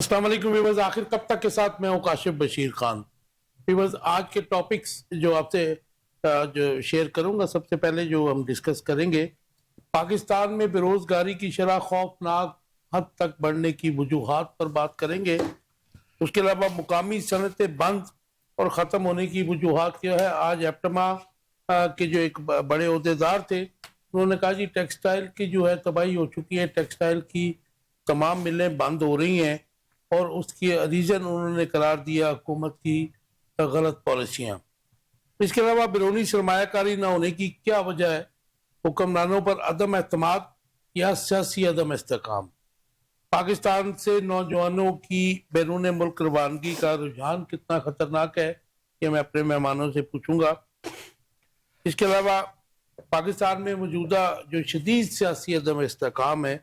अस्सलाम वालेकुम व्यूअर्स, आखिर कब तक के साथ मैं हूँ काशिफ बशीर खान। व्यूअर्स, आज के टॉपिक्स जो आपसे जो शेयर करूंगा, सबसे पहले जो हम डिस्कस करेंगे, पाकिस्तान में बेरोजगारी की शरह खौफनाक हद तक बढ़ने की वजूहात पर बात करेंगे। उसके अलावा मुकामी सनतें बंद और ख़त्म होने की वजूहात क्या है। आज एप्टमा के जो एक बड़े अहदेदार थे, उन्होंने कहा जी टेक्सटाइल की जो है तबाही हो चुकी है, टेक्सटाइल की तमाम मिलें बंद हो रही हैं, और उसकी रीज़न उन्होंने करार दिया हुकूमत की गलत पॉलिसियाँ। इसके अलावा बैरूनी सरमायाकारी न होने की क्या वजह है, हुक्मरानों पर अदम एतमाद या सियासी अदम इस्तेकाम। पाकिस्तान से नौजवानों की बैरून मुल्क रवानगी का रुझान कितना खतरनाक है, ये मैं अपने मेहमानों से पूछूंगा। इसके अलावा पाकिस्तान में मौजूदा जो शदीद सियासी अदम इस्तेकाम है,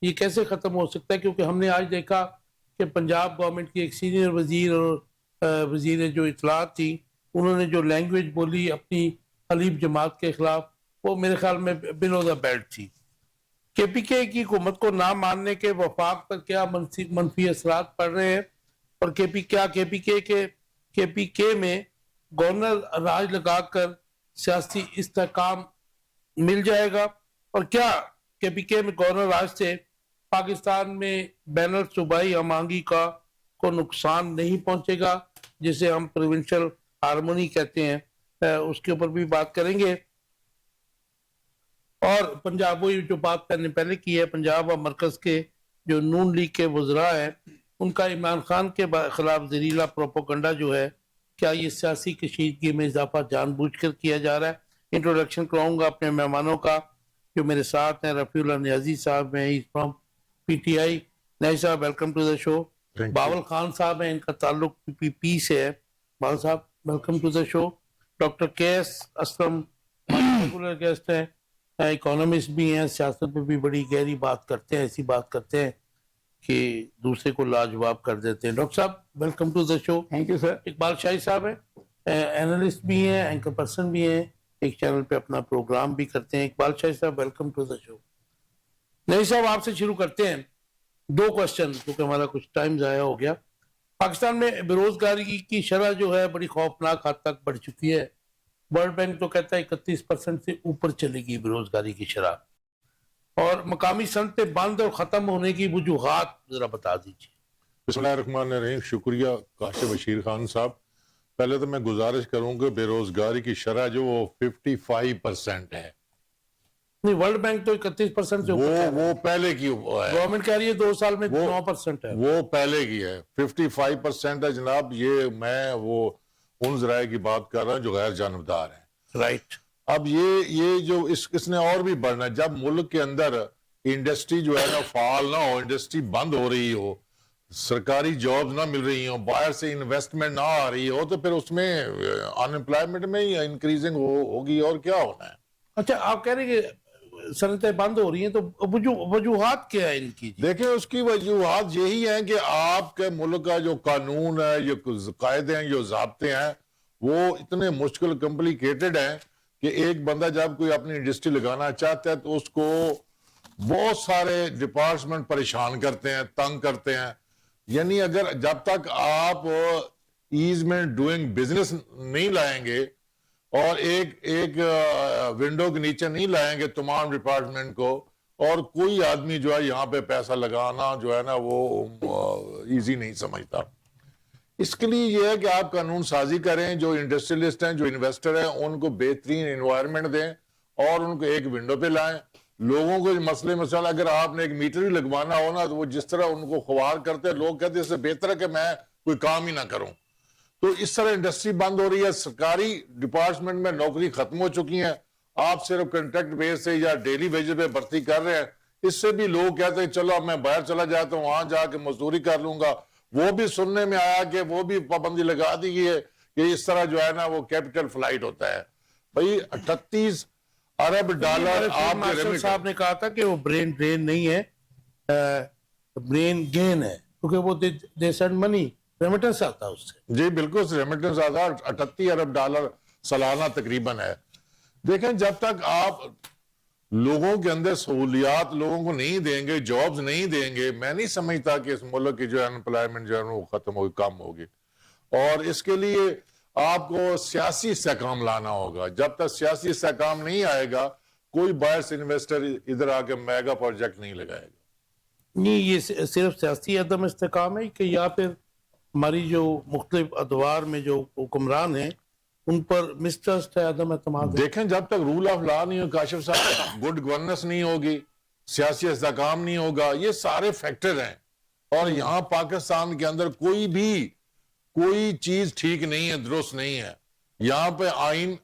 ये कैसे ख़त्म हो सकता है, क्योंकि हमने आज देखा कि पंजाब गवर्नमेंट की एक सीनियर वजीर और वजीर जो इतलात थी, उन्होंने जो लैंग्वेज बोली अपनी हलीफ जमात के खिलाफ, वो मेरे ख्याल में बिलो द बेल्ट थी। KPK की हुकूमत को ना मानने के वफाक पर क्या मनफी असरात पड़ रहे हैं, और KPK में गवर्नर राज लगाकर सियासी इस्तेकाम मिल जाएगा, और क्या KPK में गवर्नर राज से पाकिस्तान में बैनर सूबाई अमांगी को नुकसान नहीं पहुंचेगा, जिसे हम प्रोविंशियल हारमोनी कहते हैं, उसके ऊपर भी बात करेंगे। और पंजाब, वही जो बात मैंने पहले की है, पंजाब और मरकज के जो नून लीग के वज़रा हैं, उनका इमरान खान के खिलाफ जहरीला प्रोपोगंडा जो है, क्या ये सियासी कशीदगी में इजाफा जानबूझकर किया जा रहा है। इंट्रोडक्शन कराऊंगा अपने मेहमानों का जो मेरे साथ हैं। रफीउल्लाह नियाजी साहब हैं फ्रॉम PTI। नहीं साहब, welcome to the show. Bawal Khan साहब हैं, इनका ताल्लुक PPP से है। बावल साहब, welcome to the show. Doctor KS Aslam regular guest हैं, इकोनॉमिस्ट भी हैं, सियासत पे भी बड़ी गहरी बात करते हैं, ऐसी बात करते हैं कि दूसरे को लाजवाब कर देते हैं। डॉक्टर साहब, welcome to the show. Thank you sir. Iqbal Shahi साहब हैं, एनालिस्ट भी हैं, एंकर पर्सन भी हैं, एक चैनल पे अपना प्रोग्राम भी करते हैं। इकबाल शाही साहब, वेलकम टू द शो। नहीं साहब, आपसे शुरू करते हैं। दो क्वेश्चन, क्योंकि हमारा कुछ टाइम ज़ाया हो गया। पाकिस्तान में बेरोजगारी की शरह जो है बड़ी खौफनाक हद तक बढ़ चुकी है। वर्ल्ड बैंक तो कहता है 31% से ऊपर चलेगी बेरोजगारी की शरह, और मकामी सनतें बंद और ख़त्म होने की वजूहात ज़रा बता दीजिए। बिस्मिल्लाहिर्रहमानिर्रहीम। शुक्रिया काशिफ बशीर खान साहब। पहले तो मैं गुजारिश करूंगा, बेरोजगारी की शरह जो वो 55% है। नहीं, वर्ल्ड बैंक तो 31% से ऊपर वो पहले की है, गवर्नमेंट कह रही है 2 साल में 9% है। वो पहले की है, 55% है जनाब। ये मैं वो उन जराए की बात कर रहा हूँ जो गैर जानबदार है। राइट। अब ये जो इसने और भी बढ़ना है। जब मुल्क के अंदर इंडस्ट्री जो है ना फाल ना हो, इंडस्ट्री बंद हो रही हो, सरकारी जॉब्स ना मिल रही हो, बाहर से इन्वेस्टमेंट ना आ रही हो, तो फिर उसमें अनएम्प्लॉयमेंट में ही इंक्रीजिंग होगी, और क्या होना है। अच्छा, आप कह रहे हैं सनतें बंद हो रही हैं, तो वजूहात क्या है इनकी? देखिए, उसकी वजूहात यही है कि आपके मुल्क का जो कानून है, जो कायदे हैं, जो ज़ाब्ते हैं, वो इतने मुश्किल कॉम्प्लिकेटेड हैं कि एक बंदा जब कोई अपनी इंडस्ट्री लगाना चाहता है तो उसको बहुत सारे डिपार्टमेंट परेशान करते हैं, तंग करते हैं। यानी अगर जब तक आप ईज में डूइंग बिजनेस नहीं लाएंगे और एक विंडो के नीचे नहीं लाएंगे तमाम डिपार्टमेंट को, और कोई आदमी जो है यहाँ पे पैसा लगाना जो है ना वो इजी नहीं समझता। इसके लिए यह है कि आप कानून साजी करें, जो इंडस्ट्रियलिस्ट हैं, जो इन्वेस्टर हैं, उनको बेहतरीन एनवायरनमेंट दें और उनको एक विंडो पे लाएं। लोगों को मसले मसाला, अगर आपने एक मीटर भी लगवाना हो ना, तो वो जिस तरह उनको ख्वार करते हैं, लोग कहते हैं इससे बेहतर है कि मैं कोई काम ही ना करूं। तो इस तरह इंडस्ट्री बंद हो रही है, सरकारी डिपार्टमेंट में नौकरी खत्म हो चुकी है, आप सिर्फ कॉन्ट्रैक्ट बेस से या डेली वेजेस पे भर्ती कर रहे हैं। इससे भी लोग कहते हैं चलो अब मैं बाहर चला जाता हूँ, वहां जाके मजदूरी कर लूंगा। वो भी सुनने में आया कि वो भी पाबंदी लगा दी गई है कि इस तरह जो है ना वो कैपिटल फ्लाइट होता है। भाई 38 अरब डॉलर आपके साहब ने कहा था कि वो ब्रेन ड्रेन नहीं है, ब्रेन गेन है, क्योंकि वो दे सेंड मनी, रेमिटेंस आता है उससे। जी बिल्कुल, रेमिटेंस आता है। 38 अरब डॉलर सालाना तकरीबन है। देखें, जब तक आप लोगों के अंदर सहूलियात लोगों को नहीं देंगे, जॉब्स नहीं देंगे, मैं नहीं समझता कि इस मुल्क की जो अनएम्प्लॉयमेंट जो है वो खत्म होगी, कम होगी। और इसके लिए आपको सियासी इस्तेहकाम लाना होगा। जब तक सियासी इस्तेहकाम नहीं आएगा, कोई बायर्स इन्वेस्टर इधर आके मेगा प्रोजेक्ट नहीं लगाएगा। नहीं, ये सिर्फ सियासी अदम इस्तेकाम है कि या फिर हमारी जो मुख्तलिफ अदवार में जो हुक्मरान हैं उन पर मिसट्रस्ट है, अदम एतमाद है? देखें, जब तक रूल ऑफ लॉ नहीं हो काशिफ साहब, गुड गवर्नेंस नहीं होगी, सियासी इस्तेहकाम नहीं होगा, ये सारे फैक्टर हैं। और यहाँ पाकिस्तान के अंदर कोई चीज ठीक नहीं है, दुरुस्त नहीं है। यहाँ पे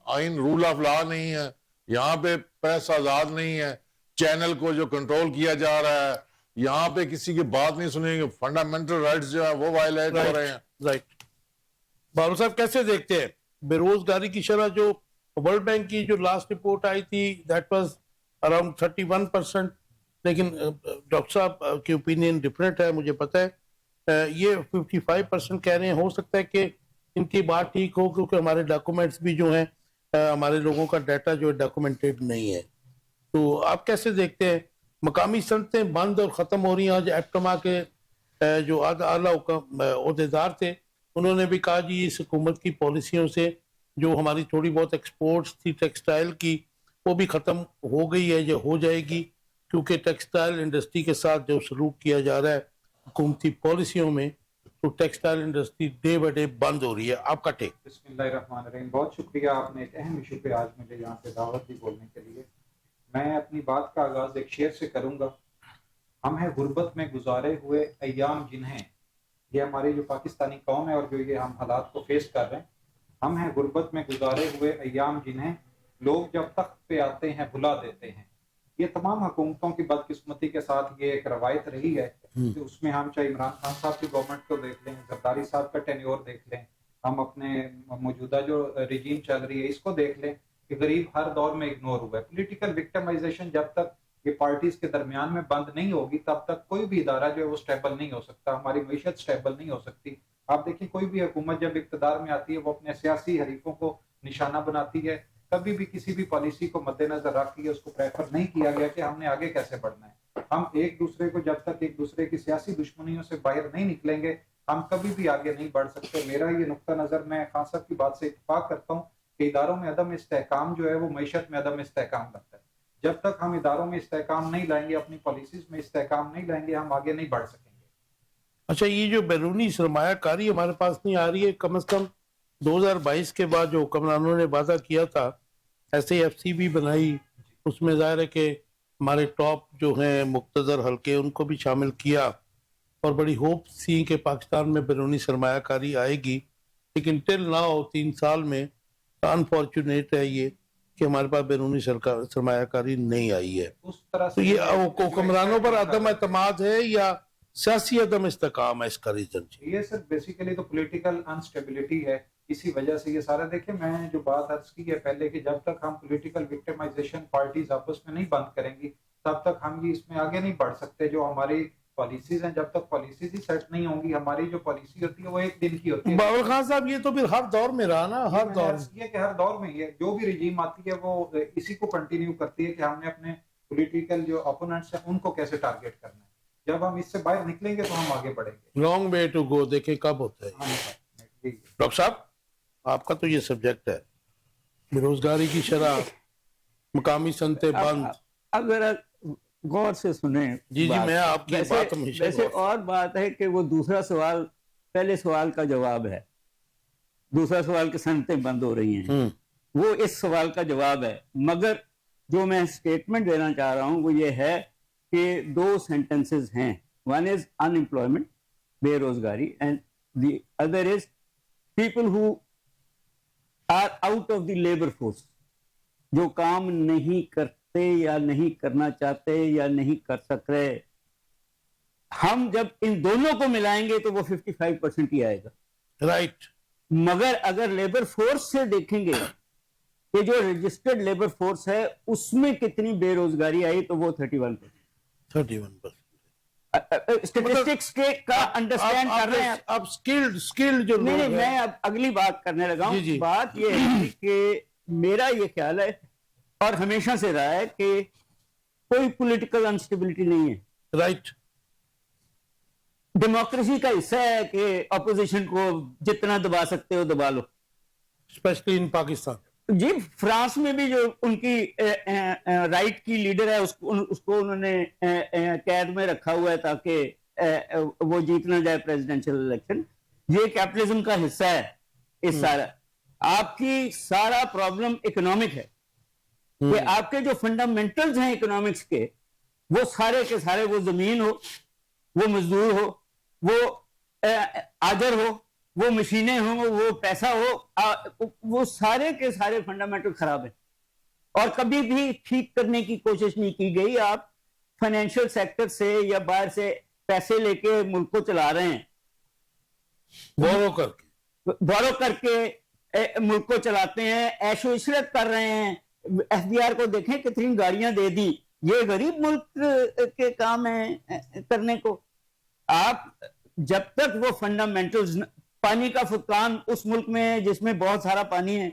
आइन रूल ऑफ लॉ नहीं है, यहाँ पे प्रेस आजाद नहीं है, चैनल को जो कंट्रोल किया जा रहा है, यहाँ पे किसी की बात नहीं सुनेंगे, फंडामेंटल राइट्स जो है वो वायलेट हो रहे हैं। राइट। बाबू साहब कैसे देखते हैं बेरोजगारी की शरह? जो वर्ल्ड बैंक की जो लास्ट रिपोर्ट आई थी दैट वाज अराउंड 31%, लेकिन डॉक्टर साहब की ओपिनियन डिफरेंट है, मुझे पता है। ये 55% कह रहे हैं। हो सकता है कि इनकी बात ठीक हो, क्योंकि हमारे डॉक्यूमेंट्स भी जो हैं, हमारे लोगों का डाटा जो है डॉक्यूमेंटेड नहीं है। तो आप कैसे देखते हैं? मकामी सनतें बंद और ख़त्म हो रही हैं। आज एप्टमा के जो आला ओहदेदार थे उन्होंने भी कहा जी इस हुकूमत की पॉलिसियों से जो हमारी थोड़ी बहुत एक्सपोर्ट्स थी टेक्सटाइल की, वो भी ख़त्म हो गई है या हो जाएगी, क्योंकि टेक्सटाइल इंडस्ट्री के साथ जो सलूक किया जा रहा है हुकूमती पॉलिसियों में, तो textile industry day by day बंद हो रही है। आपका टेक? बिस्मिल्लाहिर्रहमानिर्रहीम। बहुत शुक्रिया, आपने एक अहम इशू पे आज मुझे यहाँ पे दावत दी बोलने के लिए। मैं अपनी बात का आगाज़ एक शेर से करूँगा। हम हैं गुर्बत में गुजारे हुए अय्याम जिन्हें, ये हमारी जो पाकिस्तानी कौम है और जो ये हम हालात को फेस कर रहे हैं, हम हैं गुर्बत में गुजारे हुए अय्याम जिन्हें लोग जब तख्त पे आते हैं भुला देते हैं। ये तमाम हुकूमतों की बदकिस्मती के साथ ये एक रवायत रही है कि उसमें हम चाहे इमरान खान साहब की गवर्नमेंट को देख लें, जरदारी साहब का टेन्योर देख लें, हम अपने मौजूदा जो रिजीम चल रही है इसको देख लें कि गरीब हर दौर में इग्नोर हुआ है। पोलिटिकल विक्टिमाइजेशन जब तक ये पार्टीज के दरमियान में बंद नहीं होगी तब तक कोई भी इदारा जो है वो स्टेबल नहीं हो सकता, हमारी मीशत स्टेबल नहीं हो सकती। आप देखिए, कोई भी हुकूमत जब इक़्तिदार में आती है वो अपने सियासी हरीफों को निशाना बनाती है। कभी भी किसी भी पॉलिसी को मद्देनजर रख के उसको प्रेफर नहीं किया गया कि हमने आगे कैसे बढ़ना है। हम एक दूसरे को जब तक एक दूसरे की सियासी दुश्मनियों से बाहर नहीं निकलेंगे हम कभी भी आगे नहीं बढ़ सकते। मेरा ये नुक्ता नजर, मैं खान साहब की बात से इत्तेफाक करता हूँ कि इदारों में अदम इस्तेहकाम जो है वो मईशत में अदम इस्तेहकाम करता है। जब तक हम इदारों में इस्तेहकाम नहीं लाएंगे, अपनी पॉलिसीज में इस्तेहकाम नहीं लाएंगे, हम आगे नहीं बढ़ सकेंगे। अच्छा, ये जो बैरूनी सरमायाकारी हमारे पास नहीं आ रही है, कम से कम 2022 के बाद जो हुक्मरानों ने वादा किया था, ऐसे एफसी भी बनाई, उसमें जाहिर है कि हमारे टॉप जो हैं मुख्तदर हल्के उनको भी शामिल किया और बड़ी होप सी कि पाकिस्तान में बैरूनी सरमायाकारी आएगी। लेकिन टिल नाउ 3 साल में अनफॉर्चुनेट है ये कि हमारे पास बैरूनी सरमायाकारी नहीं आई है। उस तरह तो से ये हुक्मरानों पर अदम एतमाद है या सियासी अदम इस्तेकाम है इसका रीजन? ये सर बेसिकली तो पॉलिटिकल अनस्टेबिलिटी है, इसी वजह से ये सारा। देखिए, मैंने जो बात अर्ज की है पहले कि जब तक हम पॉलिटिकल विक्टिमाइजेशन पार्टीज आपस में नहीं बंद करेंगी तब तक हम ये इसमें आगे नहीं बढ़ सकते। जो हमारी पॉलिसीज हैं, जब तक पॉलिसीज ही सेट नहीं होंगी, हमारी जो पॉलिसी होती है वो एक दिन की होती है। बाबर खान साहब, ये तो फिर हर दौर में रहा ना, हर दौर ये कि हर दौर में ये जो भी रिजीम आती है वो इसी को कंटिन्यू करती है कि हमने अपने पॉलिटिकल जो ओपोनेंट्स हैं उनको कैसे टारगेट करना है। जब हम इससे बाहर निकलेंगे तो हम आगे बढ़ेंगे। लॉन्ग वे टू गो, देखें कब होता है। डॉक्टर साहब, आपका तो ये सब्जेक्ट है, बेरोजगारी की शरह, मकामी सनतें बंद। अगर गौर से सुने जी जी, मैं आपकी बात हमेशा वैसे और बात है कि वो दूसरा सवाल पहले सवाल का जवाब है। दूसरा सवाल की सनतें बंद हो रही हैं, वो इस सवाल का जवाब है। मगर जो मैं स्टेटमेंट देना चाह रहा हूं वो ये है कि 2 सेंटेंसेस हैं। वन इज अनएम्प्लॉयमेंट, बेरोजगारी, and the other is people who are out of the labour force, जो काम नहीं करते या नहीं करना चाहते या नहीं कर सक रहे। हम जब इन दोनों को मिलाएंगे तो वो 55% ही आएगा। राइट। मगर अगर लेबर फोर्स से देखेंगे कि जो रजिस्टर्ड लेबर फोर्स है उसमें कितनी बेरोजगारी आई तो वो 31%। स्टेटिस्टिक्स के का अंडरस्टैंड कर रहे हैं अब स्किल्ड जो नहीं, मैं अब अगली बात करने लगा हूं। बात यह है कि मेरा ये ख्याल है और हमेशा से रहा है कि कोई पॉलिटिकल अनस्टेबिलिटी नहीं है। राइट। डेमोक्रेसी का हिस्सा है कि अपोजिशन को जितना दबा सकते हो दबा लो, स्पेशली इन पाकिस्तान। जी फ्रांस में भी जो उनकी राइट की लीडर है उसको उन्होंने कैद में रखा हुआ है ताकि वो जीत ना जाए प्रेसिडेंशियल इलेक्शन। ये कैपिटलिज्म का हिस्सा है। इस सारा आपकी सारा प्रॉब्लम इकोनॉमिक है कि आपके जो फंडामेंटल्स हैं इकोनॉमिक्स के, वो सारे के सारे, वो जमीन हो, वो मजदूर हो, वो आजर हो, वो मशीनें हो, वो पैसा हो, वो सारे के सारे फंडामेंटल खराब है और कभी भी ठीक करने की कोशिश नहीं की गई। आप फाइनेंशियल सेक्टर से या बाहर से पैसे लेके मुल्क को चला रहे हैं, बोरो करके मुल्क को चलाते हैं, ऐशो इशरत कर रहे हैं। एफबीआर को देखें कितनी गाड़ियां दे दी, ये गरीब मुल्क के काम है करने को। आप जब तक वो फंडामेंटल्स, पानी का फुरकान उस मुल्क में है जिसमें बहुत सारा पानी है,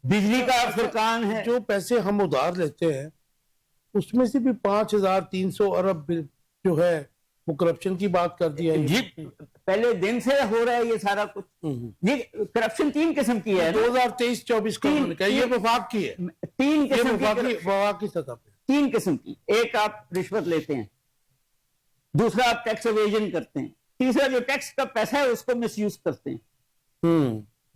बिजली का फुरकान है। जो पैसे हम उधार लेते हैं उसमें से भी 5,300 अरब जो है वो करप्शन की बात कर दिया है। जी पहले दिन से हो रहा है ये सारा कुछ। ये करप्शन 3 किस्म की है। 2023-24 का उन्होंने कहा, ये वफाक की है। 3 किस्म वफाक की सतह पे 3 किस्म की। एक आप रिश्वत लेते हैं, दूसरा आप टैक्स एवेजन करते हैं, तीसरा जो टैक्स का पैसा है उसको मिसयूज करते हैं,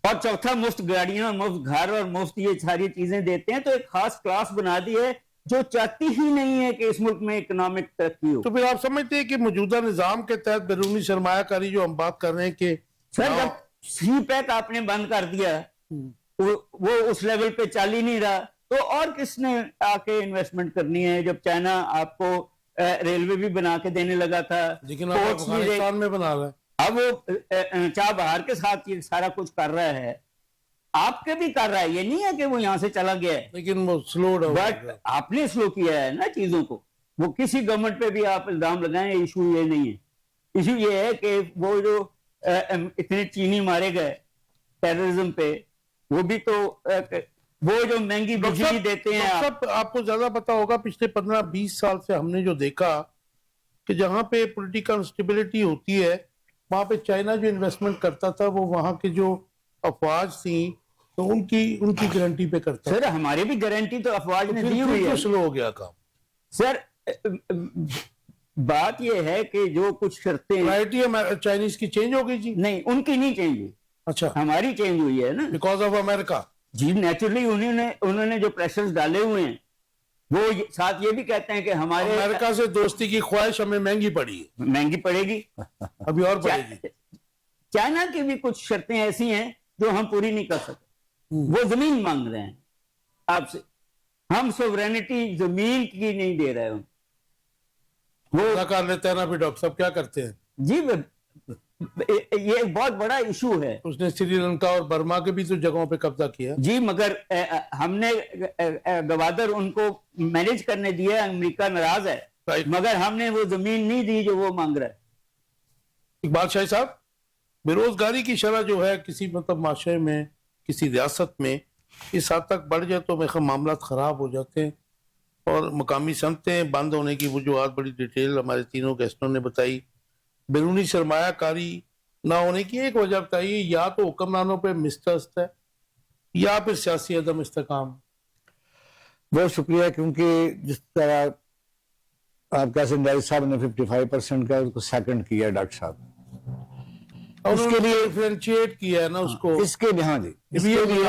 और चौथा मुफ्त गाड़ियां, मुफ्त घर और मुफ्त ये सारी चीजें देते हैं। तो एक खास क्लास बना दी है जो चाहती ही नहीं है कि इस मुल्क में इकोनॉमिक तरक्की हो। तो फिर आप समझते हैं कि मौजूदा निजाम के तहत बैरूनी सरमायाकारी जो हम बात कर रहे हैं कि सर जब सी पैक आपने बंद कर दिया, वो उस लेवल पे चल ही नहीं रहा, तो और किसने आके इन्वेस्टमेंट करनी है? जब चाइना आपको रेलवे भी बना के देने लगा था, लेकिन अफगानिस्तान में बना रहा है, अब वो चाह बहार के साथ ये सारा कुछ कर रहा है, आपके भी कर रहा है। ये नहीं है कि वो यहां से चला गया है, लेकिन वो स्लो डाउन, बट आपने स्लो किया है ना चीजों को। वो किसी गवर्नमेंट पे भी आप इल्जाम लगाएं, इशू ये नहीं है। इशू ये है कि वो जो इतने चीनी मारे गए टेररिज्म पे, वो भी तो वो जो महंगी बिजली देते हैं सब आपको ज्यादा पता होगा। पिछले 15-20 साल से हमने जो देखा कि जहां पे पॉलिटिकल स्टेबिलिटी होती है वहां पे चाइना जो इन्वेस्टमेंट करता था वो वहां के जो अफवाज थी तो उनकी गारंटी पे करता। सर हमारी भी गारंटी तो अफवाज ने दी हुई है। स्लो हो गया काम। सर बात यह है कि जो कुछ शर्तें चाइनीज की चेंज हो गई जी? नहीं, उनकी नहीं चेंज हुई। अच्छा, हमारी चेंज हुई है ना, बिकॉज ऑफ अमेरिका। जी नेचुरली उन्होंने जो प्रेशर्स डाले हुए हैं, वो साथ ये भी कहते हैं कि हमारे अमेरिका से दोस्ती की ख्वाहिश हमें महंगी पड़ी है, महंगी पड़ेगी, अभी और पड़ेगी। चाइना की भी कुछ शर्तें ऐसी हैं जो हम पूरी नहीं कर सकते। वो जमीन मांग रहे हैं आपसे, हम सोवरेनिटी जमीन की नहीं दे रहे हैं। वो कर लेते हैं ना फिर डॉक्टर साहब, क्या करते हैं जी? ये एक बहुत बड़ा इशू है। उसने श्रीलंका और बर्मा के भी तो जगहों पे कब्जा किया जी, मगर हमने गवादर उनको मैनेज करने दिया। अमेरिका नाराज है, मगर हमने वो जमीन नहीं दी जो वो मांग रहा है। इकबाल शाही साहब, बेरोजगारी की शरह जो है किसी मतलब माशरे में, किसी रियासत में इस हद तक बढ़ जाए तो मेरे मामला खराब हो जाते हैं। और मकामी सनतें बंद होने की वजूहत बड़ी डिटेल हमारे तीनों गेस्टों ने बताई। बैरूनी सरमायाकारी ना होने की एक वजह बताइए, या तो हुक्मरानों पर मिसट्रस्ट है या फिर सियासी अदम इस्तेकाम। बहुत शुक्रिया, क्योंकि जिस तरह आपका सिंधारी साहब ने 55% का उसको सेकंड किया डॉक्टर साहब, उसके लिए डिफरेंशिएट किया है ना उसको, इसके लिए हाँ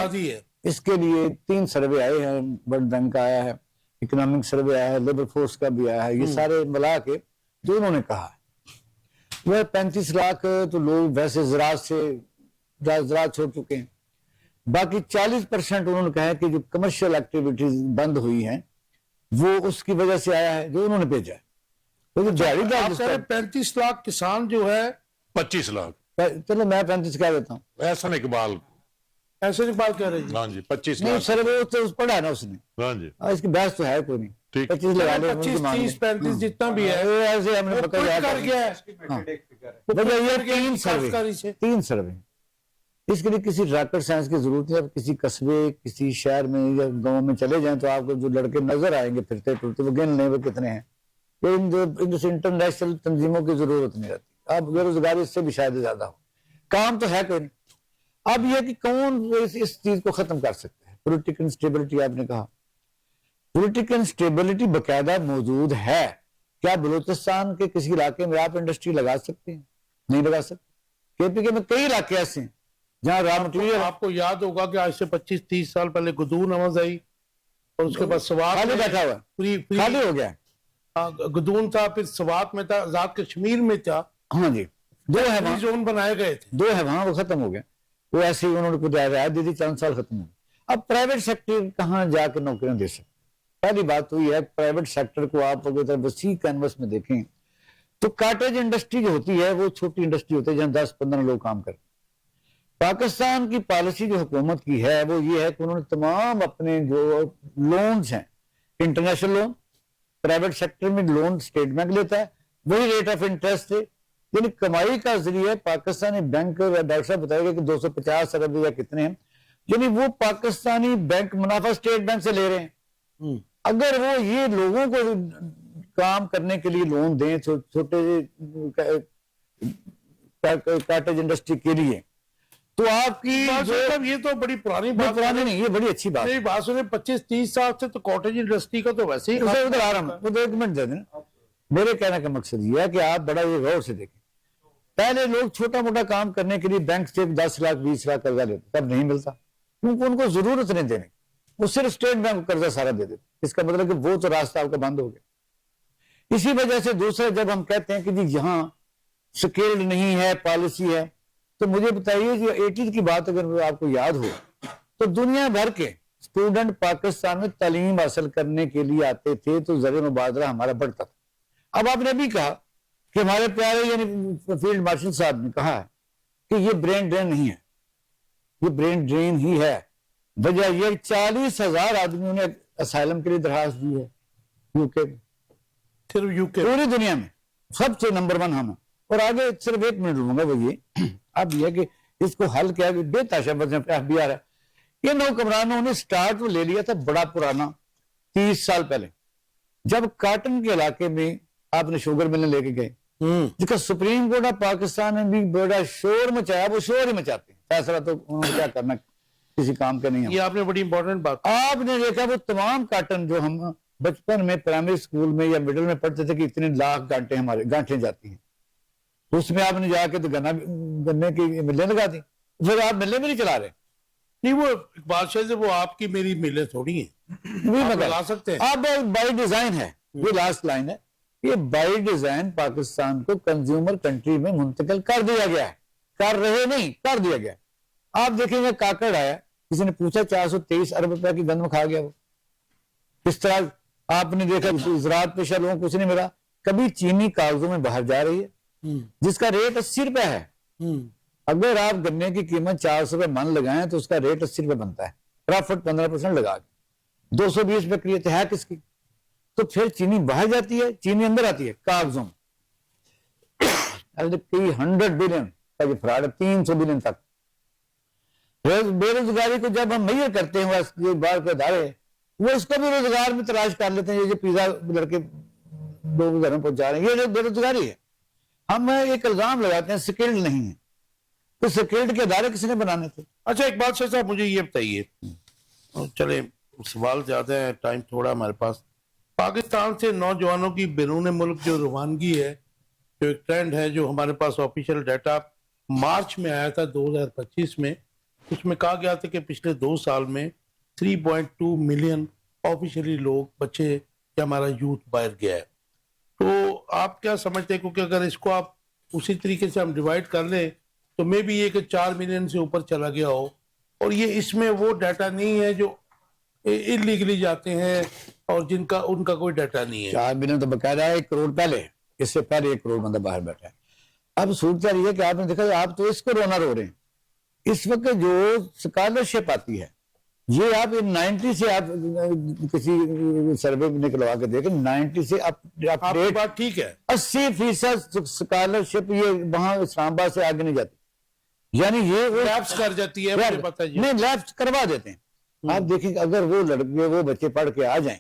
जी, इसके लिए 3 सर्वे आए हैं। वर्ल्ड बैंक का आया है, इकोनॉमिक सर्वे आया है, लेबर फोर्स का भी आया है। ये सारे मिला के जो उन्होंने कहा है वह 35 लाख तो लोग वैसे ज़राअत छोड़ चुके हैं। बाकी 40% उन्होंने कहा है कि जो कमर्शियल एक्टिविटीज बंद हुई हैं वो उसकी वजह से आया है, जो उन्होंने भेजा है। तो जो 35 लाख किसान जो है 25 लाख, चलो मैं 35 कह देता हूँ, ऐसा नहीं इकबाल, ऐसे नहीं बात कह रही। हाँ जी 25 नहीं, लाख सर्वे तो पढ़ा ना उसने। हाँ जी, इसकी बहस तो है कोई नहीं। 25 लगा ले, 25, 30, 35 जितना भी है ऐसे हमने पता कर गया है। एस्टिमेटेड एक फिगर है। मतलब ये 3 सर्वे इसके लिए किसी रॉकेट साइंस की जरूरत है। आप किसी कस्बे, किसी शहर में या गांव में चले जाएं तो आपको जो लड़के नजर आएंगे फिरते टुरते, वो गिन लें वो कितने हैं। तो इन इंटरनेशनल तंजीमों की जरूरत नहीं रहती। अब बेरोजगारी इससे भी शायद ज्यादा हो, काम तो है कोई नहीं। अब यह कि कौन इस चीज को खत्म कर सकता है। पॉलिटिकल इंस्टेबिलिटी आपने कहा, पॉलिटिकल इंस्टेबिलिटी बकायदा मौजूद है। क्या बलूचिस्तान के किसी इलाके में आप इंडस्ट्री लगा सकते हैं? नहीं लगा सकते। केपीके में कई इलाके ऐसे हैं जहां रॉ मटेरियल, आपको याद होगा कि आज से 25-30 साल पहले गुदून आवाज आई और उसके बाद सवात खाली बैठा हुआ है, खाली हो गया है। गुदून था, फिर सवात में था, आजाद कश्मीर में था। हाँ जी, दो है वहां, जोन बनाए गए थे, दो है वहां, वो खत्म हो गया। वो ऐसे ही उन्होंने कुछ रियायत दी थी, चंद साल खत्म हो गया। अब प्राइवेट सेक्टर कहाँ जाकर नौकरियां दे सकते? पहली बात तो यह है, प्राइवेट सेक्टर को आप अगर वसी कैनवस में देखें तो कॉटेज इंडस्ट्री जो होती है वो छोटी इंडस्ट्री होती है जहां 10-15 लोग काम करते हैं। पाकिस्तान की पॉलिसी जो हुकूमत की है वो ये है कि उन्होंने तमाम अपने जो लोन्स हैं, इंटरनेशनल लोन, प्राइवेट सेक्टर में लोन स्टेट बैंक लेता है, वही रेट ऑफ इंटरेस्ट है। यानी कमाई का जरिए पाकिस्तानी बैंक, डॉक्टर साहब बताएगा कि 250 अरब या कितने हैं, यानी वो पाकिस्तानी बैंक मुनाफा स्टेट बैंक से ले रहे हैं। अगर वो ये लोगों को काम करने के लिए लोन दें छोटे कॉटेज इंडस्ट्री के लिए, तो आपकी ये तो बड़ी पुरानी बात, पुरानी नहीं, ये बड़ी अच्छी बात है। बात सुने 25-30 साल से तो कॉटेज इंडस्ट्री का तो वैसे ही उधर आ रहा हूं, उधर एक मिनट दे देना। मेरे कहने का मकसद ये है कि आप बड़ा ये गौर से देखें। पहले लोग छोटा मोटा काम करने के लिए बैंक से 10 लाख 20 लाख कर्जा लेते, तब नहीं मिलता क्योंकि उनको जरूरत नहीं देने, वो सिर्फ स्टेट बैंक को कर्जा सारा दे देते। इसका मतलब कि वो तो रास्ता आपका बंद हो गया। इसी वजह से दूसरा, जब हम कहते हैं कि जी यहाँ स्किल्ड नहीं है पॉलिसी है, तो मुझे बताइए जो 80 की बात अगर आपको याद हो तो दुनिया भर के स्टूडेंट पाकिस्तान में तालीम हासिल करने के लिए आते थे तो ज़रिए मुबादला हमारा बढ़ता था। अब आपने भी कहा कि हमारे प्यारे यानी फील्ड मार्शल साहब ने कहा कि ये ब्रेन ड्रेन नहीं है, ये ब्रेन ड्रेन ही है। वजह यह 40,000 आदमियों ने असाइलम के लिए दरखास्त दी है यूके, सिर्फ यूके, पूरी दुनिया में सबसे नंबर 1 हम। और आगे सिर्फ 1 मिनट लूंगा वो ये, अब यह कि इसको हल किया बेताशा FBI है। ये नौकमरानों ने स्टार्ट तो ले लिया था बड़ा पुराना 30 साल पहले, जब काटन के इलाके में आपने शुगर मिलने लेके गए, जिसका सुप्रीम कोर्ट ऑफ पाकिस्तान ने भी बड़ा शोर मचाया। वो शोर ही मचाते हैं, फैसला तो उन्होंने क्या करना किसी काम का नहीं है। ये आपने बड़ी इंपॉर्टेंट बात, आपने देखा वो तमाम काटन जो हम बचपन में प्राइमरी स्कूल में या मिडिल में पढ़ते थे कि इतने लाख गांठें हमारे गांठें जाती हैं, उसमें आपने जाके तो गन्ने की मिलें लगा दी, फिर आप मिलें भी नहीं चला रहे। नहीं वो बादशाह से वो आपकी मेरी मिलें थोड़ी हैं, आप लगा सकते हैं। अब बाय डिजाइन है, ये लास्ट लाइन है, ये बाय डिजाइन पाकिस्तान को कंज्यूमर कंट्री में मुंतकिल कर दिया गया है, कर रहे नहीं कर दिया गया। आप देखेंगे काकड़ आया, किसी ने पूछा 423 अरब रुपए की गंदम खा गया वो। इस तरह आपने देखा ज़राअत पेशा लोगों को कुछ नहीं मिला। कभी चीनी कागजों में बाहर जा रही है जिसका रेट 80 रुपए है। अगर आप गन्ने की कीमत 400 रुपए मन लगाएं तो उसका रेट 80 रुपए बनता है, प्रॉफिट 15% लगा के 220 रुपए क्रिएट है किसकी। तो फिर चीनी बाहर जाती है, चीनी अंदर आती है कागजों में। कई 100 बिलियन का ये फ्रॉड है, 300 बिलियन तक। बेरोजगारी को जब हम मेजर करते हैं ये बार के अदारे, वो इसको भी रोजगार में तलाश कर लेते हैं। ये जो पिज्जा लड़के लोग घर में पहुंचा रहे हैं, ये बेरोजगारी है। हम एक इल्जाम लगाते हैं स्किल्ड नहीं है, तो स्किल्ड के अदारे किसने बनाने थे? अच्छा एक बात साहब मुझे ये बताइए, चले सवाल ज्यादा है, टाइम थोड़ा हमारे पास। पाकिस्तान से नौजवानों की बैरून मुल्क जो रवानगी है, जो एक ट्रेंड है, जो हमारे पास ऑफिशियल डाटा मार्च में आया था 2025 में, उसमें कहा गया था कि पिछले 2 साल में 3.2 मिलियन ऑफिशियली लोग बच्चे या हमारा यूथ बाहर गया है। तो आप क्या समझते हैं, क्योंकि अगर इसको आप उसी तरीके से हम डिवाइड कर लें तो मे भी ये कि 4 मिलियन से ऊपर चला गया हो, और ये इसमें वो डाटा नहीं है जो इलीगली जाते हैं और जिनका उनका कोई डाटा नहीं है। 4 मिलियन तो बकायदा 1 करोड़ पहले, इससे पहले 1 करोड़ बंदा बाहर बैठा है। अब सूरत ये है कि आपने देखा, आप तो इसको रोना रो रहे हैं। इस वक्त जो स्कॉलरशिप आती है, ये आप 90 से आप किसी सर्वे में निकलवा के देखें, 90 से आपकी बात ठीक है, 80% स्कॉलरशिप ये वहां इस्लामाबाद से आगे नहीं जाती। यानी ये वो लैप्स कर जाती है, मुझे पता है जी। नहीं, लैप्स करवा देते हैं। आप देखेंगे अगर वो लड़के वो बच्चे पढ़ के आ जाएं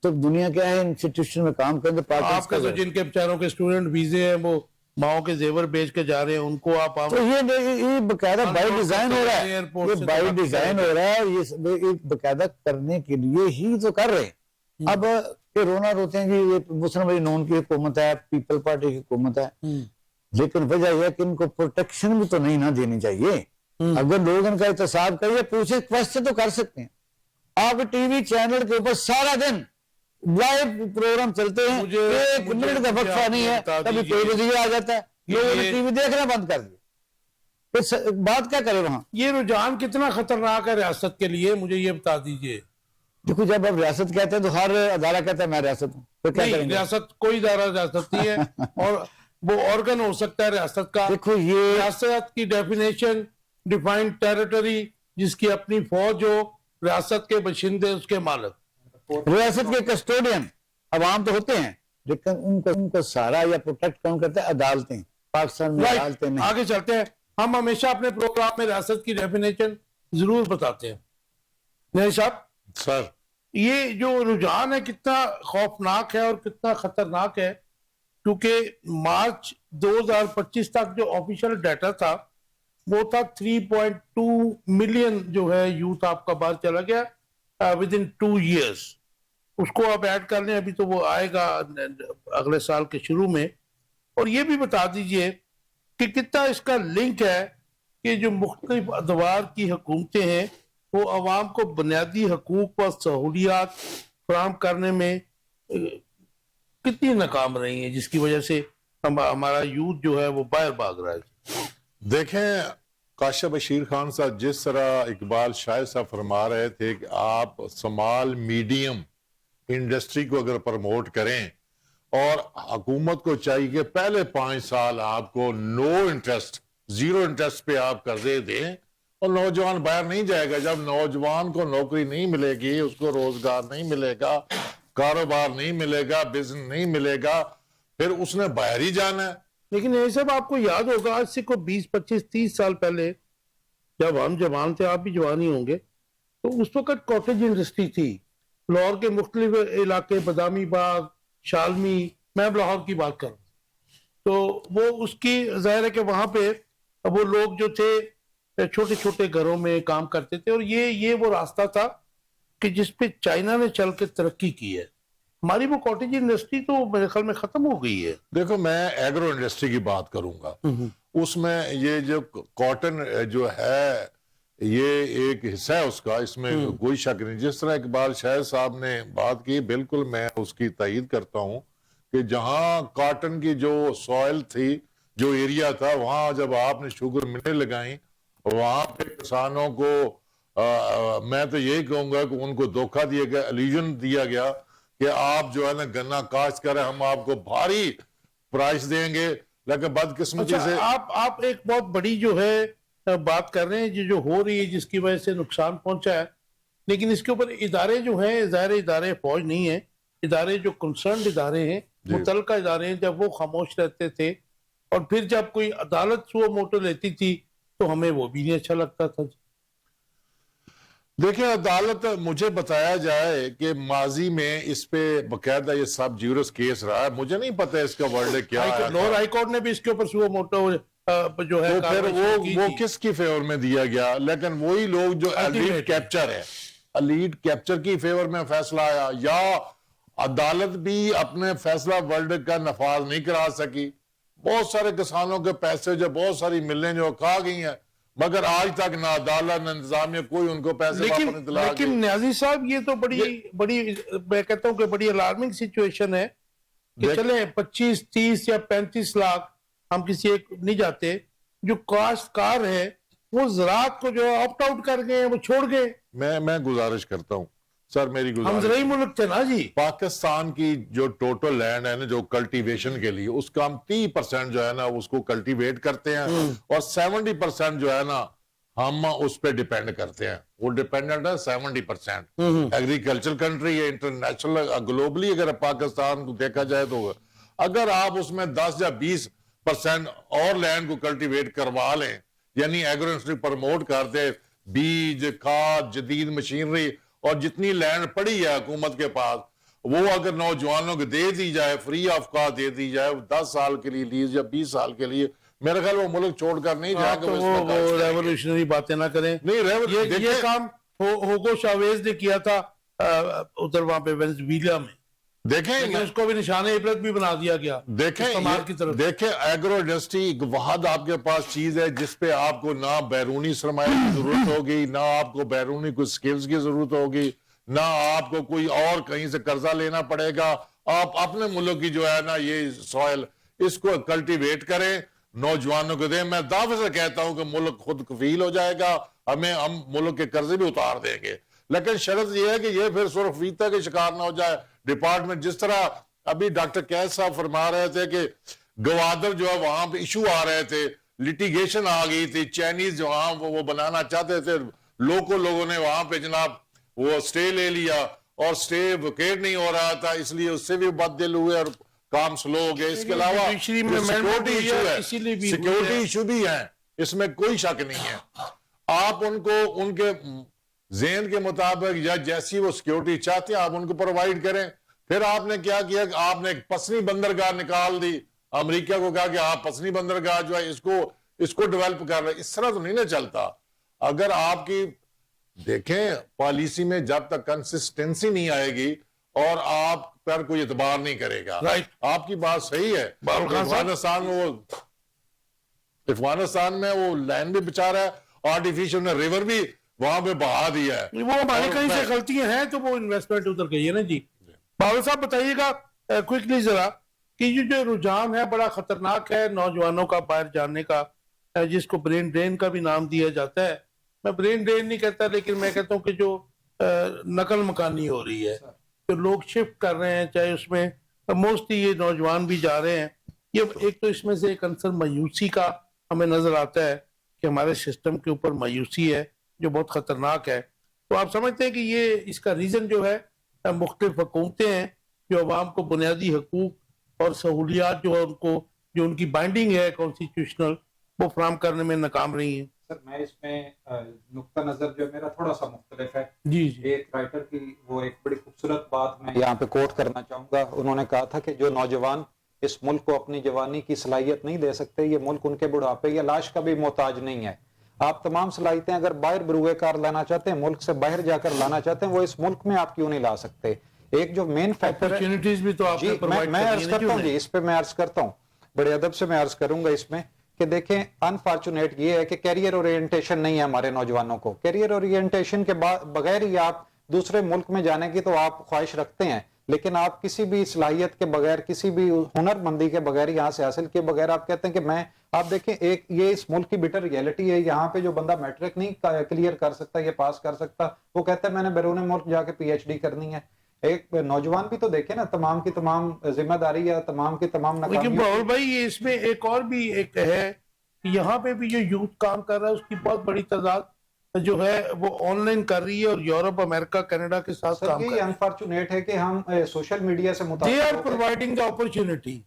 तो दुनिया क्या है, इंस्टीट्यूशन में काम करते आपके तो जिनके बेचारों के स्टूडेंट वीजे हैं वो माओ के जेवर बेच के जा रहे हैं, उनको आप तो ये बकायदा बाय डिजाइन हो रहा है, एयरपोर्ट ये से बाय तो बात डिजाइन हो रहा है, ये बकायदा करने के लिए ही तो कर रहे हैं। अब ये रोना रोते हैं कि ये मुस्लिम लीग नून की हुकूमत है, पीपल पार्टी की हुकूमत है, लेकिन वजह यह है कि इनको प्रोटेक्शन भी तो नहीं ना देनी चाहिए। अगर लोग इनका एहतसाब करिए, पूछे, क्वेश्चन तो कर सकते हैं। आप टीवी चैनल के ऊपर सारा दिन लाइव प्रोग्राम चलते हैं, एक मिनट का वक्फा नहीं है, कभी कोई नतीजा आ जाता है, लोगों ने टीवी देखना बंद कर दिया। फिर बात क्या करें वहां? ये रुझान कितना खतरनाक है रियासत के लिए, मुझे ये बता दीजिए। देखो, जब आप रियासत कहते हैं तो हर अदारा कहता है मैं रियासत हूँ, तो क्या नहीं, करेंगे? रियासत कोई इदारा रियासत नहीं है और वो ऑर्गन हो सकता है रियासत का। देखो, ये रियासत की डेफिनेशन डिफाइंड टेरिटरी, जिसकी अपनी फौज हो, रियासत के बशिंदे उसके मालिक। रियासत के कस्टोडियन अवाम तो होते हैं, लेकिन उनका सारा या प्रोटेक्ट कौन करता है? अदालतें। पाकिस्तान में अदालतें नहीं। आगे चलते हैं। हम हमेशा अपने प्रोग्राम में रियासत की डेफिनेशन जरूर बताते हैं। नहीं साहब सर, ये जो रुझान है कितना खौफनाक है और कितना खतरनाक है, क्योंकि मार्च 2025 तक जो ऑफिशियल डाटा था वो था 3.2 मिलियन जो है यूथ आपका बाहर चला गया विद इन 2 years। उसको आप ऐड कर लें, अभी तो वो आएगा अगले साल के शुरू में। और ये भी बता दीजिए कि कितना इसका लिंक है कि जो मुख्तलिफ अदवार की हुकूमतें हैं वो अवाम को बुनियादी हकूक व सहूलियात फराहम करने में कितनी नाकाम रही हैं, जिसकी वजह से हमारा यूथ जो है वो बाहर भाग रहा है। देखें काशिफ बशीर खान साहब, जिस तरह इकबाल शाह साहब फरमा रहे थे कि आप स्मॉल मीडियम इंडस्ट्री को अगर प्रमोट करें और हुकूमत को चाहिए कि पहले 5 साल आपको नो इंटरेस्ट, 0 इंटरेस्ट पे आप कर्जे दें और नौजवान बाहर नहीं जाएगा। जब नौजवान को नौकरी नहीं मिलेगी, उसको रोजगार नहीं मिलेगा, कारोबार नहीं मिलेगा, बिजनेस नहीं मिलेगा, फिर उसने बाहर ही जाना है। लेकिन ये सब आपको याद होगा, आज से कोई 20, 25, 30 साल पहले जब हम जवान थे, आप भी जवान ही होंगे, तो उस वक्त कॉटेज इंडस्ट्री थी। लाहौर के मुख्तलिफ इलाके, बदामी बाग, शालमी, मैं लाहौर की बात कर रहा हूँ, तो वो उसकी जाहिर है कि वहां पे वो लोग जो थे छोटे छोटे घरों में काम करते थे, और ये वो रास्ता था कि जिसपे चाइना ने चल के तरक्की की है। हमारी वो कॉटेज इंडस्ट्री तो मेरे ख्याल में खत्म हो गई है। देखो, मैं एग्रो इंडस्ट्री की बात करूंगा, उसमें ये जो कॉटन जो है ये एक हिस्सा है उसका, इसमें कोई शक नहीं। जिस तरह इकबाल शाह साहब ने बात की, बिल्कुल मैं उसकी तायीद करता हूं कि जहां कॉटन की जो सॉइल थी, जो एरिया था, वहां जब आपने शुगर मिलें लगाई, वहां पे किसानों को मैं तो यही कहूंगा कि उनको धोखा दिया गया, इल्यूजन दिया गया कि आप जो है ना गन्ना काश्त करें, हम आपको भारी प्राइस देंगे, लेकिन बदकिस्मती से आप एक बहुत बड़ी जो है बात कर रहे हैं जो हो रही है, जिसकी वजह से नुकसान पहुंचा है। लेकिन इसके ऊपर इदारे जो हैं, ज़ाहिर इदारे फौज नहीं है, इदारे जो कंसर्न इदारे हैं, मुतलका इदारे हैं, जब वो खामोश रहते थे और फिर जब कोई अदालत सुओ मोटो लेती थी तो हमें वो भी नहीं अच्छा लगता था। देखिए, अदालत, मुझे बताया जाए कि माजी में इस पे बकायदा ये सब ज्यूरस केस रहा है, मुझे नहीं पता इसका वर्ड क्या है। लोअर हाई कोर्ट ने भी इसके ऊपर सुओ मोटो जो है, तो फिर वो किसकी फेवर में दिया गया? लेकिन वही लोग जो एलीट कैप्चर है, एलीट कैप्चर की फेवर में फैसला आया, या अदालत भी अपने फैसला वर्ल्ड का नफाज नहीं करा सकी। बहुत सारे किसानों के पैसे जो बहुत सारी मिलें जो खा गई हैं, मगर आज तक ना अदालत ना इंतजामिया कोई उनको पैसे वापस नहीं दिला। लेकिन न्याजी साहब, ये तो बड़ी मैं कहता हूं कि बड़ी अलार्मिंग सिचुएशन है कि चले 25, 30 या 35 लाख हम किसी एक नहीं जाते, जो काश्तकार है वो ज़राअत को जो ऑप्ट आउट कर गए, वो छोड़ गए। मैं गुजारिश करता हूं सर, मेरी हम गुजारिश, ज़राई मुल्क थे ना जी। पाकिस्तान की जो टोटल लैंड है ना, जो कल्टीवेशन के लिए, उसका हम 30% जो है ना उसको कल्टीवेट करते हैं, और 70% जो है ना हम उस पर डिपेंड करते हैं। वो डिपेंडेंट है 70%। एग्रीकल्चर कंट्री है, इंटरनेशनल ग्लोबली अगर पाकिस्तान को देखा जाए तो अगर आप उसमें 10 या 20% और लैंड को कल्टीवेट करवा लें, यानी एग्रो इंडस्ट्री प्रमोट करते, बीज, खाद, जदीद मशीनरी और जितनी लैंड पड़ी है हुकूमत के पास, वो अगर नौजवानों को दे दी जाए, फ्री ऑफ कॉस्ट दे दी जाए, 10 साल के लिए लीज या 20 साल के लिए, मेरा ख्याल वो मुल्क छोड़कर नहीं जाएगा। तो वो रेवोल्यूशनरी बातें ना करें। नहीं, ये काम होगो चावेज ने किया था उधर वहां पे वेनेजुएला में, देखें, लेकिन उसको भी निशाने इबरत भी बना दिया गया इस्तेमाल की तरफ। देखें एग्रो इंडस्ट्री एक वाहद आपके पास चीज है जिसपे आपको ना बैरूनी सरमाया की जरूरत होगी, ना आपको बैरूनी कुछ स्किल्स की जरूरत होगी, ना आपको कोई और कहीं से कर्जा लेना पड़ेगा। आप अपने मुल्क की जो है ना ये सॉइल, इसको कल्टीवेट करें, नौजवानों को दें। मैं दावे से कहता हूं कि मुल्क खुद कफील हो जाएगा, हम मुल्क के कर्जे भी उतार देंगे। लेकिन शर्त यह है कि ये फिर सिर्फ वीता के शिकार ना हो जाए डिपार्टमेंट। जिस तरह अभी डॉक्टर कैद साहब फरमा रहे थे कि गवादर जो है वहां पे इशू आ रहे थे, लिटिगेशन आ गई थी, चाइनीज जो वहां वो बनाना चाहते थे, लोगों ने वहां पे जनाब वो स्टे ले लिया और स्टे वेकेट नहीं हो रहा था, इसलिए उससे भी बददिल हुए और काम स्लो हो गया। इसके अलावा सिक्योरिटी इशू है, सिक्योरिटी इशू भी है, इसमें कोई शक नहीं है। आप उनको उनके ज़हन के मुताबिक या जैसी वो सिक्योरिटी चाहते हैं आप उनको प्रोवाइड करें। फिर आपने क्या किया कि आपने एक पसनी बंदरगाह निकाल दी, अमेरिका को कहा कि आप पसनी बंदरगाह जो है इसको डेवलप कर रहे। इस तरह तो नहीं ना चलता। अगर आपकी देखें पॉलिसी में जब तक कंसिस्टेंसी नहीं आएगी और आप पर कोई एतबार नहीं करेगा। राइट, आपकी बात सही है। अफगानिस्तान में वो लैंड भी बचा रहा है, आर्टिफिशियल रिवर भी वहां पे बहा दिया है। वो हमारी कहीं से गलतियां हैं तो वो इन्वेस्टमेंट उधर गई है ना जी। बाबा साहब बताइएगा क्विकली जरा कि ये जो रुझान है बड़ा खतरनाक है नौजवानों का बाहर जाने का, जिसको ब्रेन ड्रेन का भी नाम दिया जाता है। मैं ब्रेन ड्रेन नहीं कहता, लेकिन मैं कहता हूँ कि जो नकल मकानी हो रही है, तो लोग शिफ्ट कर रहे हैं, चाहे उसमें मोस्टली ये नौजवान भी जा रहे हैं। ये एक तो इसमें से एक अंसर मायूसी का हमें नजर आता है कि हमारे सिस्टम के ऊपर मायूसी है जो बहुत खतरनाक है। तो आप समझते हैं कि ये इसका रीजन जो है मुख्तलिफ हुकूमतें हैं जो अवाम को बुनियादी हकूक और सहूलियात जो है उनको जो उनकी बाइंडिंग है कॉन्स्टिट्यूशनल वो फराम करने में नाकाम रही है। सर मैं इसमें नुक्ता नजर जो मेरा थोड़ा सा मुख्तलिफ है। जी जी। एक राइटर की वो एक बड़ी खूबसूरत बात मैं यहाँ पे कोट करना चाहूंगा। उन्होंने कहा था कि जो नौजवान इस मुल्क को अपनी जवानी की सलाहियत नहीं दे सकते, ये मुल्क उनके बुढ़ापे या लाश का भी मोहताज नहीं है। आप तमाम सलाहियतें अगर बाहर बरूए कार लाना चाहते हैं, मुल्क से बाहर जाकर लाना चाहते हैं, वो इस मुल्क में आप क्यों नहीं ला सकते। एक जो मेन फैक्टर अपॉर्चुनिटीज भी तो आपने प्रोवाइड मैं अर्ज करता हूँ जी, इस पे मैं अर्ज करता हूँ, बड़े अदब से मैं अर्ज करूंगा इसमें कि देखें अनफॉर्चुनेट ये है कि कैरियर ओरिएंटेशन नहीं है हमारे नौजवानों को। कैरियर ओरिएंटेशन के बगैर ही आप दूसरे मुल्क में जाने की तो आप ख्वाहिश रखते हैं, लेकिन आप किसी भी सलाहियत के बगैर, किसी भी हुनरमंदी के बगैर, यहाँ से हासिल किए बगैर आप कहते हैं कि मैं, आप देखें एक ये इस मुल्क की बिटर रियलिटी है। यहाँ पे जो बंदा मैट्रिक नहीं क्लियर कर सकता, ये पास कर सकता, वो कहता है मैंने बैरून मुल्क जाके PhD करनी है। एक नौजवान भी तो देखे ना, तमाम की तमाम जिम्मेदारी या तमाम की तमाम लेकिन बाहुल भाई ये इसमें एक और भी एक है कि यहाँ पे भी जो यूथ काम कर रहा है उसकी बहुत बड़ी तादाद जो है वो ऑनलाइन कर रही है और यूरोप, अमेरिका, कनाडा के साथ काम कर रही है। अनफॉर्चुनेट है कि हम सोशल मीडिया से they are providing the opportunity,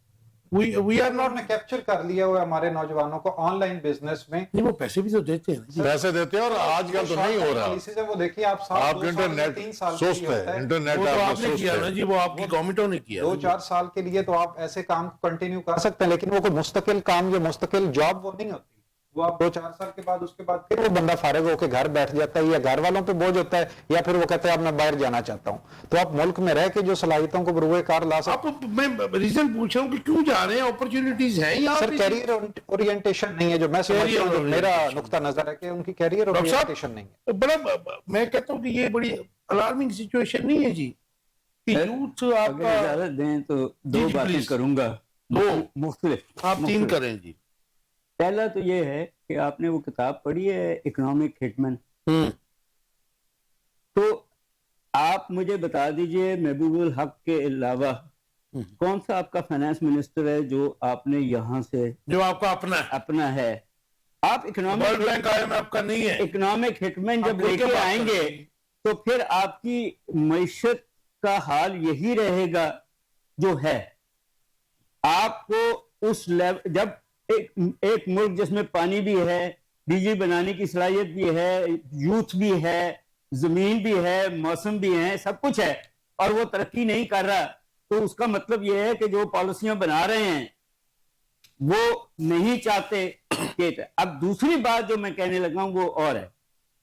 we are not capture कर लिया हुआ हमारे नौजवानों को ऑनलाइन बिजनेस में। नहीं, वो पैसे भी तो देते हैं, पैसे देते हैं और आजकल तो नहीं हो रहा। वो देखिए आप आपके इंटरनेट 3 साल सुस्त है, इंटरनेट वो तो आपका आपने सुस्त किया ना है। जी, वो आपकी गवर्नमेंटों ने किया। 2-4 साल के लिए तो आप ऐसे काम कंटिन्यू कर सकते हैं, लेकिन वो कोई मुस्तकिल काम या मुस्तकिल जॉब वो नहीं होती। वो आप 2-4 साल के बाद उसके बाद फिर वो बंदा फारिग होकर घर बैठ जाता है, या घर वालों पे बोझ होता है, या फिर वो कहते हैं अब मैं बाहर जाना चाहता हूं। तो आप मुल्क में रह के जो सलाहियतों को बरूए कार ला सकते। आप मैं रीजन पूछ रहा हूँ कि क्यों जा रहे हैं, अपॉर्चुनिटीज हैं यहाँ सर, कैरियर ओरिएंटेशन नहीं है जो मैं समझता हूं, जो मेरा नुक्ता नजर है कि उनकी कैरियर ओरिएंटेशन नहीं है। बड़ा मैं कहता हूँ कि ये बड़ी अलार्मिंग सिचुएशन नहीं है जी कि यूथ आपका। इजाजत दें तो दो जी, बातें प्लीज। करूंगा, दो मुख्तलिफ। आप 3 करें जी। पहला तो ये है कि आपने वो किताब पढ़ी है इकोनॉमिक हिटमैन, तो आप मुझे बता दीजिए महबूबुल हक के अलावा कौन सा आपका फाइनेंस मिनिस्टर है जो आपने यहाँ से, जो आपका अपना है। आप इकोनॉमिक वर्ल्ड बैंक IMF का नहीं है। इकोनॉमिक हिटमैन जब आप लेके लेके बात आएंगे करें। तो फिर आपकी मईशत का हाल यही रहेगा जो है। आपको उस लेवल, जब एक मुल्क जिसमें पानी भी है, बिजली बनाने की सलाहियत भी है, यूथ भी है, जमीन भी है, मौसम भी है, सब कुछ है, और वो तरक्की नहीं कर रहा, तो उसका मतलब ये है कि जो पॉलिसियां बना रहे हैं वो नहीं चाहते कि। अब दूसरी बात जो मैं कहने लगा हूं वो और है,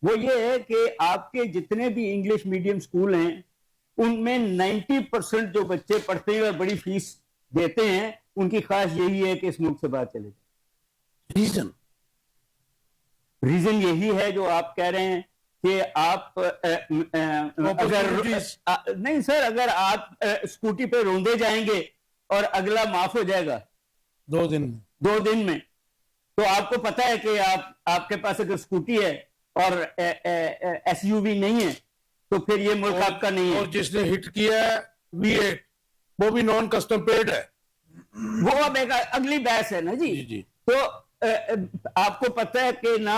वो ये है कि आपके जितने भी इंग्लिश मीडियम स्कूल हैं उनमें 90% जो बच्चे पढ़ते हैं और बड़ी फीस देते हैं, उनकी ख्वाहिश यही है कि इस मुल्क से बाहर चले जाए। रीजन यही है जो आप कह रहे हैं कि आप अगर नहीं सर, अगर आप स्कूटी पे रोंदे जाएंगे और अगला माफ हो जाएगा 2 दिन में, तो आपको पता है कि आपके पास अगर स्कूटी है और एसयूवी नहीं है तो फिर ये मुल्क आपका नहीं है। और जिसने हिट किया है V8 वो भी नॉन कस्टम पेड है, वो अब एक अगली बहस है ना जी। जी। तो आपको पता है कि ना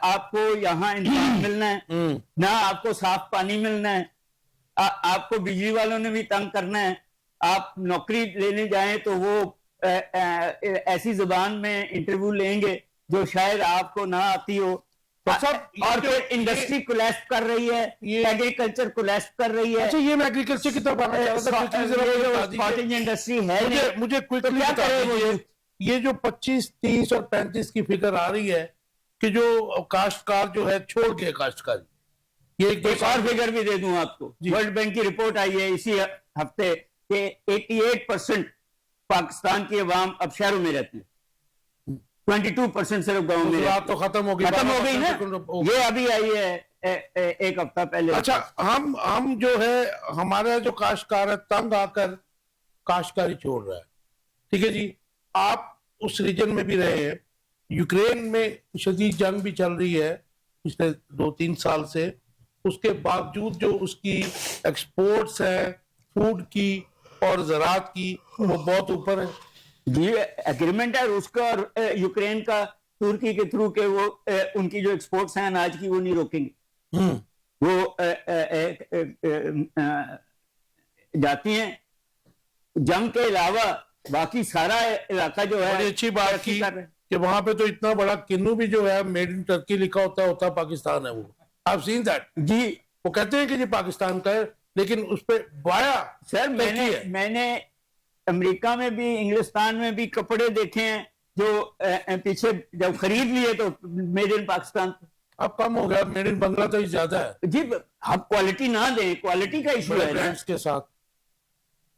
आपको यहाँ इंसान मिलना है, ना आपको साफ पानी मिलना है, आपको बिजली वालों ने भी तंग करना है। आप नौकरी लेने जाएं तो वो ऐसी जुबान में इंटरव्यू लेंगे जो शायद आपको ना आती हो, और फिर इंडस्ट्री कोलैप्स कर रही है, एग्रीकल्चर कोलैप्स कर रही है। अच्छा, ये मैं एग्रीकल्चर की तरफ आना चाह रहा था, कॉटेज इंडस्ट्री है मुझे क्विकली क्या बता करें दीजिए, ये जो 25, 30 और 35 की फिगर आ रही है कि जो काश्तकार जो है छोड़ के काश्तकारी, ये एक और फिगर भी दे दूं आपको। वर्ल्ड बैंक की रिपोर्ट आई है इसी हफ्ते कि 88% पाकिस्तान की अवाम अब शहरों में रहती है, 22% सिर्फ गाँव में रहती है। तो खत्म हो गई ना, ये अभी आई है एक हफ्ता पहले। अच्छा, हम जो है हमारा जो काश्तकार है तंग आकर काश्तकारी छोड़ रहा है, ठीक है जी। आप उस रीजन में भी रहे हैं, यूक्रेन में शदीद जंग भी चल रही है पिछले 2-3 साल से, उसके बावजूद जो उसकी एक्सपोर्ट्स है फूड की और ज़राअत की वो बहुत ऊपर है। ये एग्रीमेंट है रूस का और यूक्रेन का तुर्की के थ्रू के वो उनकी जो एक्सपोर्ट्स हैं अनाज की वो नहीं रोकेंगे, वो जाती हैं। जंग के अलावा बाकी सारा इलाका जो है, बड़ी अच्छी बात की कि वहां पे तो इतना बड़ा किन्नू भी जो है मेड इन टर्की लिखा होता पाकिस्तान है। वो आप सीन दैट जी, वो कहते हैं कि ये पाकिस्तान का है, लेकिन उस पे वाया सर मैंने अमेरिका में भी इंग्लिस्तान में भी कपड़े देखे हैं जो पीछे जब खरीद लिए तो मेड इन पाकिस्तान। अब कम हो गया, मेड इन बांग्लादेश ज्यादा है जी। आप क्वालिटी ना दें, क्वालिटी का इशू है ब्रांड्स के साथ,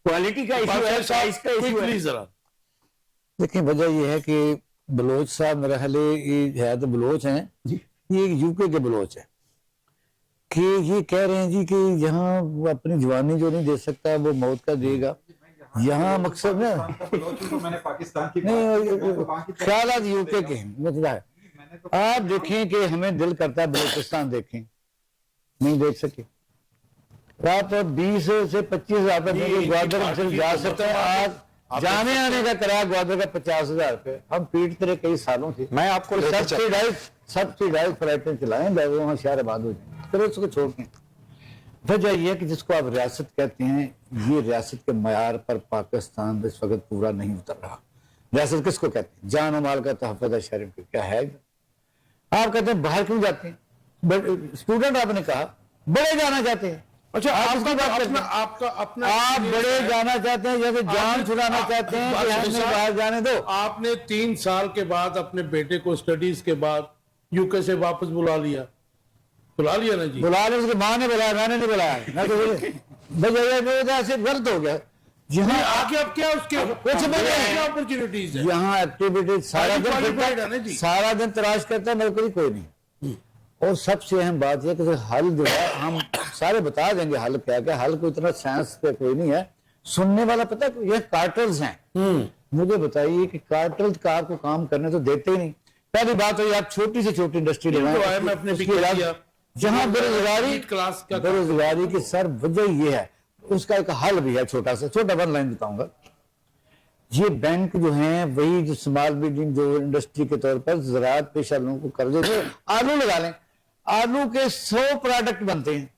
क्वालिटी का इशू है, प्राइस का इशू है। जरा देखिए, वजह यह है कि बलोच साहब मेरे ख्याल है तो बलोच हैं, ये यूके के बलोच है, कि ये कह रहे हैं जी कि यहाँ वो अपनी जवानी जो नहीं दे सकता वो मौत का देगा। यहाँ मकसद ना मैंने पाकिस्तान की नहीं, ख्याल यूके के हैं। आप देखें कि हमें दिल करता है बलूचिस्तान देखें, नहीं देख सके। आप 20 से 25,000 रुपये ग्वादर से जा सकते हैं। आज जाने आने का किराया ग्वादर का 50,000 रुपये। हम पीटते रहे कई सालों से। मैं आपको सब्सिडाइज फ्लाइटें चलाएं, वहाँ शहर आबाद हो जाए, फिर उसको छोड़ दें। वजह यह है कि जिसको आप रियासत कहते हैं, ये रियासत के मयार पर पाकिस्तान इस वक्त पूरा नहीं उतर रहा। रियासत किसको कहते हैं? जान और माल का तहफ़्फ़ुज़ है, शरीफ क्या है। आप कहते हैं बाहर क्यों जाते हैं? स्टूडेंट आपने कहा बड़े जाना चाहते हैं। अच्छा, आप बड़े जाना चाहते हैं, जैसे जान छुड़ाना चाहते हैं कि हमें बाहर जाने दो। आपने 3 साल के बाद अपने बेटे को स्टडीज के बाद यूके से वापस बुला लिया ना जी? बुला लिया, उसकी माँ ने बुलाया, मैंने नहीं बुलाया ना। तो वजह से गलत हो गया। यहाँ आगे अब क्या उसके कुछ अपॉर्चुनिटीज है, यहाँ एक्टिविटीज सारा दिन तलाश करता है, नौकरी कोई नहीं। और सबसे अहम बात यह कि हल जो है हम सारे बता देंगे हल क्या क्या। हल को इतना साइंस पे कोई नहीं है। सुनने वाला पता है ये कार्टल्स हैं। मुझे बताइए कि कार्टल का आपको काम करने तो देते ही नहीं। पहली बात है आप छोटी से छोटी इंडस्ट्री लगाएं जहां बेरोजगारी की सर वजह ये है। उसका एक हल भी है, छोटा वन लाइन बताऊंगा। ये बैंक जो हैं वही जो स्मॉल मीडियम जो इंडस्ट्री के तौर पर ज़राअत पेशा लोगों को कर्जे दे। आलू लगा लें, आलू के 100 प्रोडक्ट बनते हैं,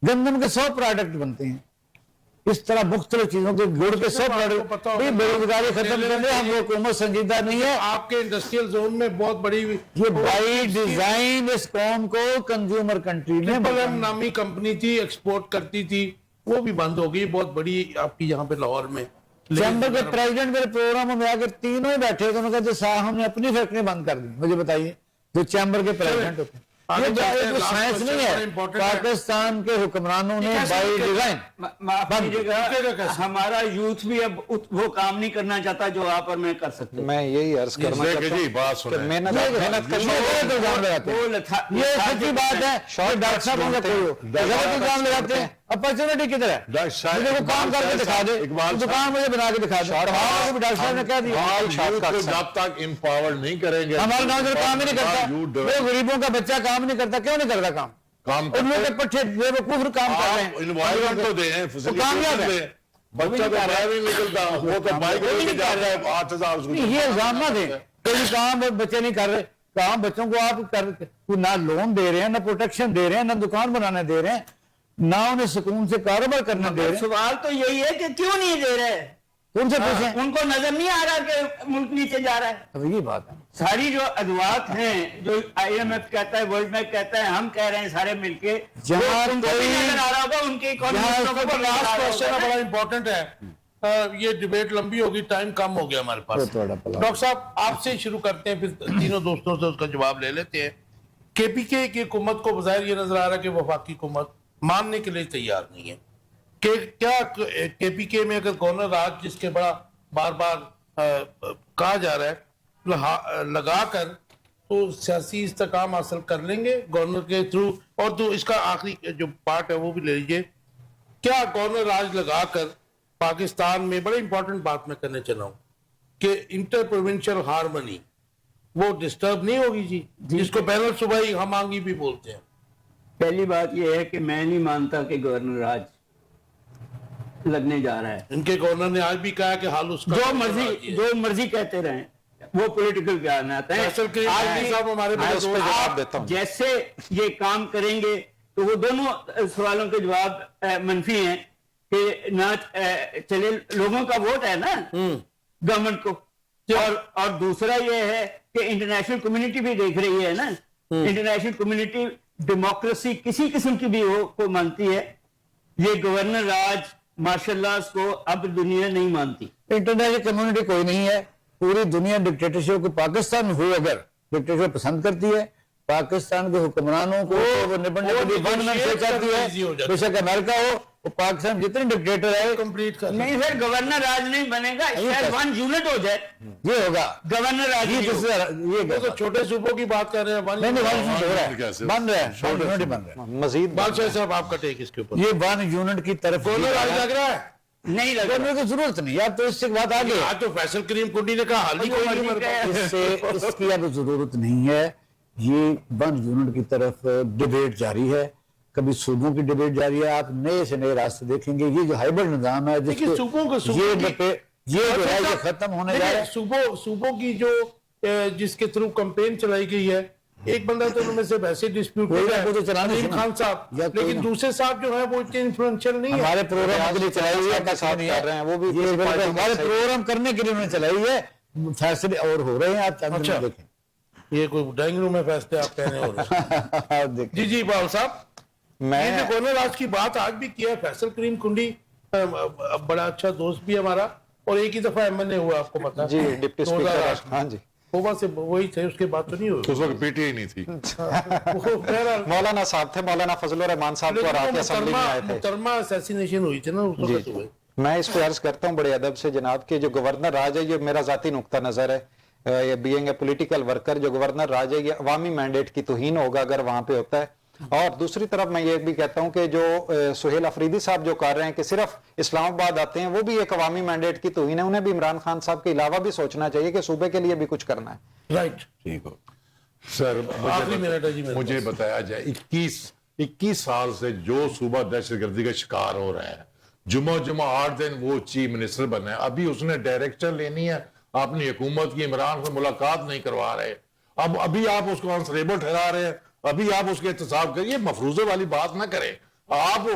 गंदम के 100 प्रोडक्ट बनते हैं। इस तरह मुख्तलिफ चीजों के गुड़ के सब आपको पता होगा। बेरोजगारी खत्म करने हम हुकूमत संजीदा नहीं है। आपके इंडस्ट्रियल जोन में बहुत बड़ी ये बाई डिजाइन इस कौम को कंज्यूमर कंट्री में ट्रिपल एम नामी कंपनी थी, एक्सपोर्ट करती थी, वो भी बंद हो गई, बहुत बड़ी आपकी यहाँ पे लाहौर में। चैम्बर के प्रेसिडेंट मेरे प्रोग्राम में आकर तीनों ही बैठे थे, उन्होंने कहा साहब हमने अपनी फैक्ट्री बंद कर दी। मुझे बताइए जो चैम्बर के प्रेसिडेंट होते हैं, ये तो साइंस नहीं है, पाकिस्तान के हुक्मरानों ने बाई डिजाइन माफ कीजिएगा, हमारा यूथ भी अब वो काम नहीं करना चाहता जो आप और मैं कर सकते। मैं यही अर्ज करना चाहता हूं बात कि सुने, मेहनत करनी ये सच्ची बात है। डॉक्टर साहब होंगे कोई हो, गलत इल्जाम लगाते हैं। अपॉर्चुनिटी किधर है? मुझे वो काम करके दिखा दे, दुकान मुझे बना के दिखा दे। डॉक्टर साहब ने क्या दिया, जब तक इम्पावर नहीं करेंगे हमारे गाँव से काम ही नहीं करता, वो गरीबों का बच्चा काम नहीं करता। क्यों नहीं करता काम? उन लोगों के पट्टे बेवकूफ काम कर रहे हैं। इन्वायरमेंट तो दें, कामयाब है। बच्चा तो बाहर ही निकलता, वो तो बाइक लेके जा रहा है 8,000 उसको। ये इल्जाम ना दें कोई काम बच्चे नहीं कर रहे। काम बच्चों को आप कर ना लोन दे रहे हैं, ना प्रोटेक्शन दे रहे हैं, ना दुकान बनाने दे रहे हैं, ना उन्हें सुकून से कारोबार करने दे रहे हैं। सवाल तो यही है कि क्यों नहीं दे रहे? उनसे पूछें, उनको नजर नहीं आ रहा कि मुल्क नीचे जा रहा है। अब ये बात है। सारी जो अदवात हैं, जो IMF कहता है, वर्ल्ड बैंक कहता है, हम कह रहे हैं सारे मिलके, जहाँ उनको भी नजर आ रहा होगा, उनके इकोनॉमिस्टों को भी नजर आ लास्ट रहा क्वेश्चन होगा। बड़ा इंपॉर्टेंट है, ये डिबेट लंबी होगी, टाइम कम हो गया हमारे पास। डॉक्टर साहब आपसे शुरू करते हैं, फिर तीनों दोस्तों से उसका जवाब ले लेते हैं। KPK की हुकूमत को बज़ाहिर ये नजर आ रहा है कि वफाकी हुकूमत मानने के लिए तैयार नहीं है कि क्या KPK में अगर गवर्नर राज जिसके बड़ा बार बार कहा जा रहा है लगा कर तो सियासी इस्तेकाम हासिल कर लेंगे गवर्नर के थ्रू। और तो इसका आखिरी जो पार्ट है वो भी ले लीजिए, क्या गवर्नर राज लगाकर पाकिस्तान में बड़ी इंपॉर्टेंट बात मैं करने चला हूं कि इंटर प्रोविंशियल हार्मनी वो डिस्टर्ब नहीं होगी जी, जिसको बैनर सुबाई हम आंगी भी बोलते हैं। पहली बात यह है कि मैं नहीं मानता कि गवर्नर राज लगने जा रहा है। इनके गवर्नर ने आज भी कहा कि हाल उसका जो मर्जी कहते रहे, वो पॉलिटिकल बयान आता है। फैसल करीम साहब हमारे बड़े दोस्त हैं। जवाब देता हूं। जैसे ये काम करेंगे तो वो दोनों सवालों के जवाब मंफी हैं कि ना चले, लोगों का वोट है ना गवर्नमेंट को, और दूसरा ये है कि इंटरनेशनल कम्युनिटी भी देख रही है ना, इंटरनेशनल कम्युनिटी डेमोक्रेसी किसी किस्म की भी हो को मानती है। ये गवर्नर राज मार्शल लॉ को अब दुनिया नहीं मानती। इंटरनेशनल कम्युनिटी कोई नहीं है, पूरी दुनिया डिक्टेटरशिप को, पाकिस्तान में हो अगर डिक्टेटरशिप पसंद करती है, पाकिस्तान के हुक्मरानों को वो निपटने के लिए वन से चाहती है, बेशक अमेरिका हो, वो पाकिस्तान जितने डिक्टेटर है कंप्लीट कर नहीं, फिर गवर्नर राज नहीं बनेगा, शायद वन यूनिट हो जाए, ये होगा गवर्नर राज ये नहीं होगा। ये तो छोटे सूबों की बात कर रहे हैं। नहीं नहीं वन यूनिट हो रहा है, बन रहा है, वन यूनिट बन रहा है। मजीद बादशाह साहब आपका टेक इसके ऊपर। ये वन यूनिट की तरफ गवर्नर राज लग रहा है, नहीं लग रहा। की जरूरत नहीं यार, तो इससे बात आ गई। आज तो फैसल करीम कुंडी ने कहा हाल ही कोई नहीं हमारे पास। इससे इसकी अब जरूरत नहीं है। ये वन यूनिट की तरफ डिबेट जारी है, कभी सूबों की डिबेट जारी है। आप नए से नए रास्ते देखेंगे। ये जो हाइब्रिड निजाम है देखिए, सूबों को ये जो है ये खत्म होने जा रहा है। सूबों की जो जिसके थ्रू कैंपेन चलाई गई है, एक बंदा तो उनमें से वैसे डिस्प्यूट तो चलाने अलीम खान साहब, लेकिन दूसरे साहब जो है वो इतने इन्फ्लुएंशियल नहीं है। हमारे प्रोग्राम के लिए चलाई हुई है, कर रहे हैं वो भी ये हमारे प्रोग्राम करने के लिए उन्होंने चलाई है। फैसले और हो रहे हैं, आप चंद अच्छा। देखें। ये कोई ड्राइंग रूम में फैसले आप कह रहे हो। जी जी बाल साहब, मैं ये गवर्नर राज की बात आज भी किया है। फैसल करीम कुंडी बड़ा अच्छा दोस्त भी हमारा, और एक ही दफा MLA हुआ, आपको पता है जी डिप्टी स्पीकर, हाँ जी, गोवा से वही थे, उसके बाद तो नहीं हुई। उस वक्त पीटी ही नहीं थी। वो बहरहाल मौलाना साहब थे, मौलाना फजलुर रहमान साहब को आके असेंबली में आए थे। मुकरमा असैसिनेशन हुई थी ना उस जी, वक्त हुए। मैं इसको अर्ज करता हूँ बड़े अदब से जनाब कि जो गवर्नर राज है, ये मेरा जाती नुक्ता नजर है, ये बीइंग ए पॉलिटिकल वर्कर, जो गवर्नर राज है ये अवामी मैंडेट की तौहीन होगा अगर वहां पे होता है। और दूसरी तरफ मैं ये भी कहता हूं कि जो सुहेल अफरीदी साहब जो कर रहे हैं कि सिर्फ इस्लामाबाद आते हैं, वो भी एक अवामी मैंडेट की तौहीन है। उन्हें भी इमरान खान साहब के अलावा भी सोचना चाहिए कि सूबे के लिए भी कुछ करना है। राइट, ठीक हो सर, आखिरी मिनट है जी मेरे मुझे बताया जाए 21 साल से जो सूबा दहशतगर्दी का शिकार हो रहा है, जुम्मा 8 दिन वो चीफ मिनिस्टर बना है, अभी उसने डायरेक्शन लेनी है अपनी हुकूमत की, इमरान से मुलाकात नहीं करवा रहे। अब अभी आप उसको आंसरेबल ठहरा रहे हैं, अभी आप उसके एहतसाब करिए। मफरूजे वाली बात ना करें आप,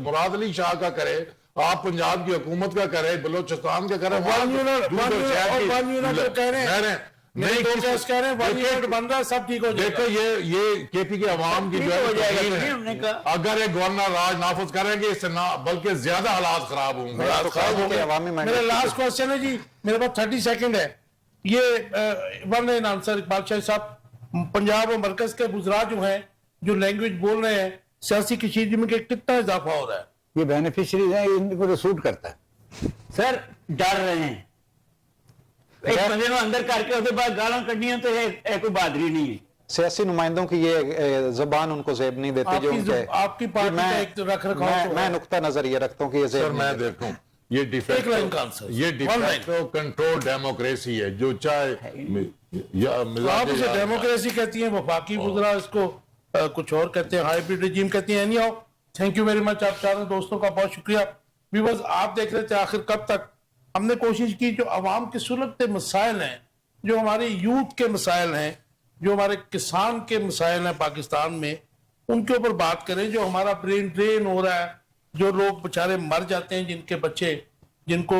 मुराद अली शाह का करें, आप पंजाब की हुकूमत का कर रहे हैं, बलोचिस्तान का कर रहे हैं, वन यूनिट तो कह रहे हैं, नहीं तो कैसे कह रहे हैं वन यूनिट बन रहा है, सब ठीक हो जाएगा। देखो ये केपी के अवाम की जो है तस्वीर है, अगर ये गवर्नर राज नाफिज करेंगे इससे ना बल्कि ज्यादा हालात खराब होंगे। मेरा लास्ट क्वेश्चन है जी, मेरे पास 30 सेकंड है, ये one an answer Iqbal Shah साहब, पंजाब और मरकज के गुजरात जो हैं, जो लैंग्वेज बोल रहे हैं, सियासी कशीदगी में कितना इजाफा हो रहा है? ये बेनिफिशियरीज हैं, इनको तो सूट करता है। सर डर रहे हैं, एक बंदे को अंदर करके उसके बाद गालां कढ़नियां तो ये कोई बहादुरी नहीं है। सियासी नुमाइंदों की ये जबान उनको जेब नहीं देती जो उनके। आपकी पार्टी का एक रख रखाव, मैं नुक्ता नजर ये रखता हूँ कि ये सर जेब मैं देखूं ये डिफेक्टो कंट्रोल डेमोक्रेसी है, जो चाहे आप इसे डेमोक्रेसी कहती हैं, वफाकी गुजरा इसको कुछ और कहते हैं, हाइब्रिड रिजीम कहती हैं। Anyhow, thank you very much, आप चारों दोस्तों का बहुत शुक्रिया। व्यूअर्स, आप देख रहे थे आखिर कब तक। हमने कोशिश की जो आवाम के सुलगते मसाइल हैं, जो हमारे यूथ के मसाइल हैं, जो हमारे किसान के मसाइल हैं पाकिस्तान में, उनके ऊपर बात करें। जो हमारा ब्रेन ड्रेन हो रहा है, जो लोग बेचारे मर जाते हैं, जिनके बच्चे, जिनको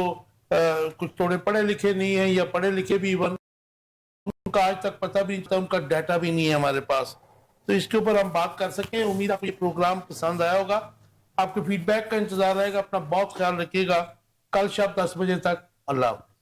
कुछ थोड़े पढ़े लिखे नहीं है या पढ़े लिखे भी इवन उनका आज तक पता भी नहीं था, उनका डाटा भी नहीं है हमारे पास, तो इसके ऊपर हम बात कर सकें। उम्मीद आपको ये प्रोग्राम पसंद आया होगा। आपके फीडबैक का इंतजार रहेगा। अपना बहुत ख्याल रखिएगा। कल शाम 10 बजे तक। अल्लाह।